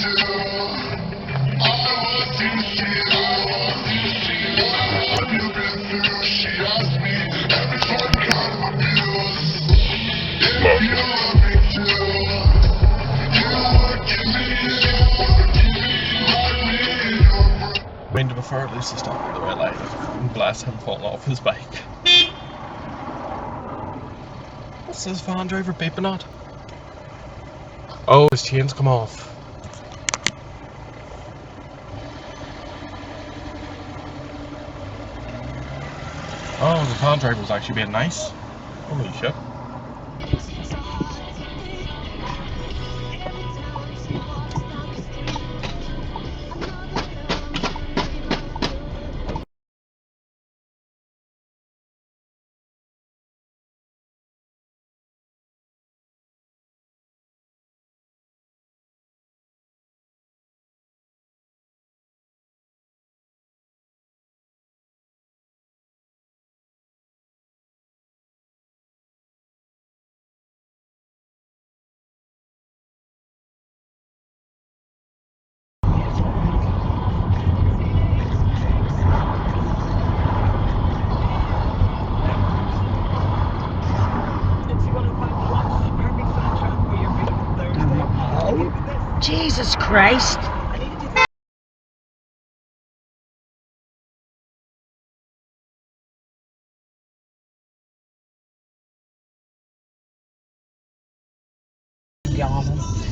I mean, to be fair, at least he stopped at the red light and bless him falling off his bike. What's this van driver beeping at? Oh, his chain's come off. Oh, the van driver was actually being nice. Holy shit. Jesus Christ.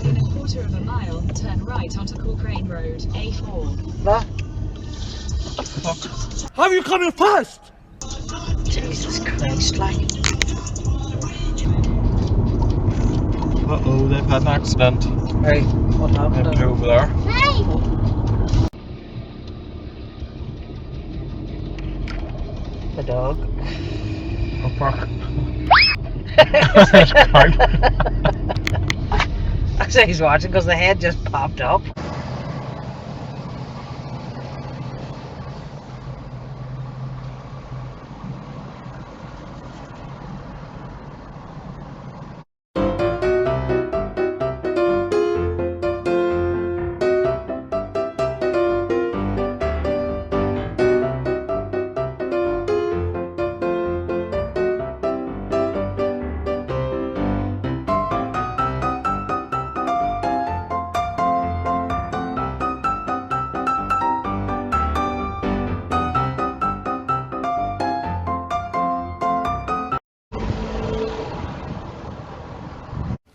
In a quarter of a mile, turn right onto Corkrane Road, A4. What? Fuck. How are you coming fast? Jesus Christ, like. Uh-oh, they've had an accident. Hey, what happened? Them two over there. The dog. Oh, fuck. I say he's watching because the head just popped up.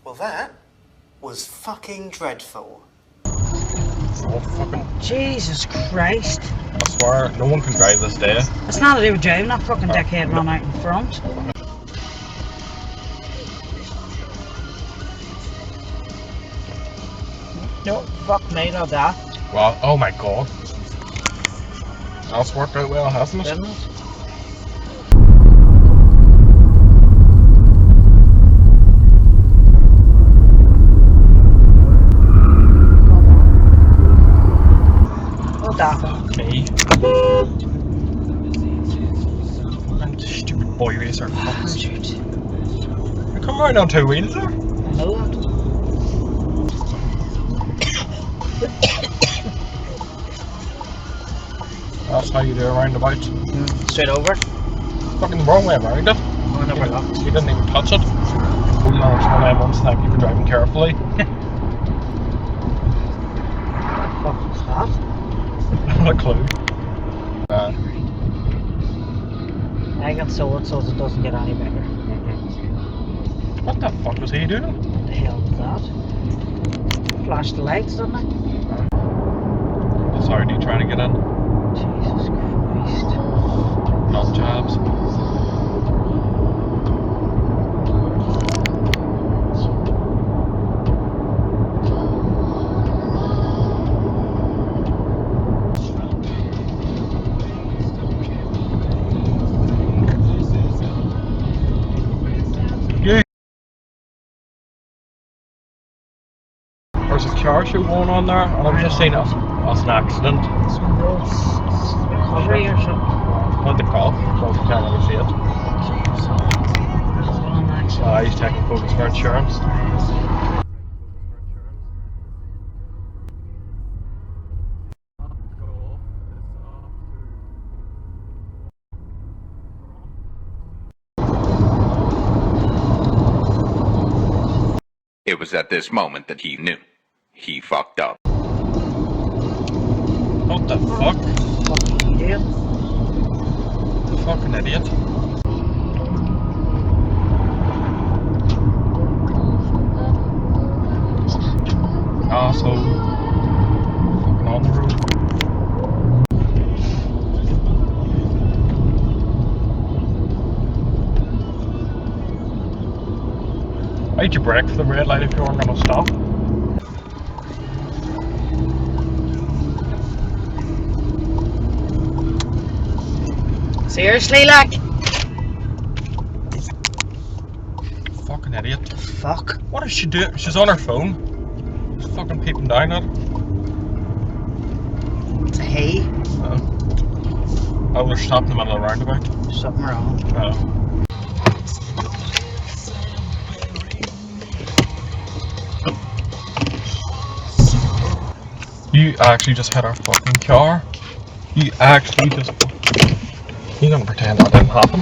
Well, that was fucking dreadful. Oh, fucking. Jesus Christ. I swear, no one can drive this day. It's not to do with driving, that fucking dickhead run out in front. No, fuck me, not that. Well, oh my god. That's worked out well, hasn't it? Didn't it? What that? Me. And stupid boy racer fuckers. You come right on two wheels there. I know that. That's how you do a roundabout. Straight over. Fucking the wrong way around it. Oh, never looked. You didn't even touch it. Hold on, it's one of them ones, thank you for driving carefully. What was that? Not a clue. I got sold so it doesn't get any bigger. What the fuck was he doing? What the hell was that? Flashed the lights, didn't it? That's already trying to get in. Jesus Christ. Not jobs. There's a car show going on there, and I've just seen us an accident. Recovery or something. Not the cop, so you can't really see it. He's taking photos for insurance. It was at this moment that he knew. He fucked up. What the fuck? Fucking idiot. Fucking idiot. Asshole. Fucking on the road. Why'd you brake for the red light if you weren't gonna stop? Seriously, like? Fucking idiot. Fuck. What is she doing? She's on her phone. She's fucking peeping down at it. It's a hay. Oh, they're stopped in the middle of the roundabout. Something wrong. Oh. You actually just hit our fucking car. You actually just... You gonna pretend that didn't happen?